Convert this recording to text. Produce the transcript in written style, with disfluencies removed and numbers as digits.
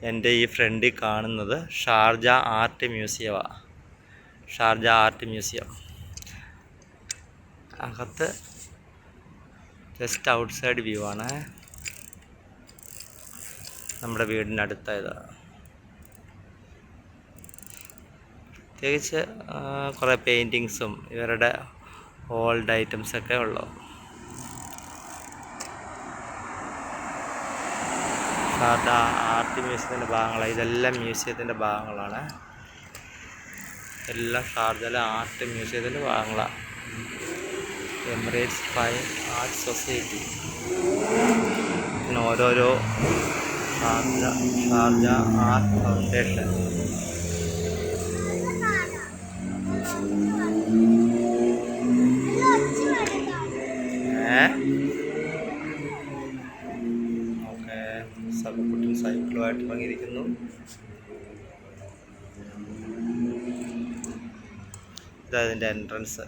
എൻ്റെ ഈ ഫ്രണ്ടിൽ കാണുന്നത് ഷാർജ ആർട്ട് മ്യൂസിയമാണ്. ഷാർജ ആർട്ട് മ്യൂസിയം അകത്ത് ജസ്റ്റ് ഔട്ട്സൈഡ് വ്യൂ ആണ്. നമ്മുടെ വീടിനടുത്തായത്. പ്രത്യേകിച്ച് കുറേ പെയിൻറ്റിങ്സും ഇവരുടെ ഓൾഡ് ഐറ്റംസൊക്കെ ഉള്ളു. ഷാർജ ആർട്ട് മ്യൂസിയത്തിൻ്റെ ഭാഗങ്ങളാണ് ഇതെല്ലാം. മ്യൂസിയത്തിൻ്റെ ഭാഗങ്ങളാണ് എല്ലാം. ഷാർജയിലെ ആർട്ട് മ്യൂസിയത്തിൻ്റെ ഭാഗങ്ങളാണ്. എമിറേറ്റ്സ് ഫൈൻ ആർട്ട് സൊസൈറ്റി, പിന്നെ ഓരോരോ ഷാർജ ആർട്ട് ഫൗണ്ടേഷൻ. ഓക്കെ, സബക്കുട്ടൻ സൈക്കിളുമായിട്ട് ഇറങ്ങിയിരിക്കുന്നു. ഇതതിൻ്റെ എൻട്രൻസ്.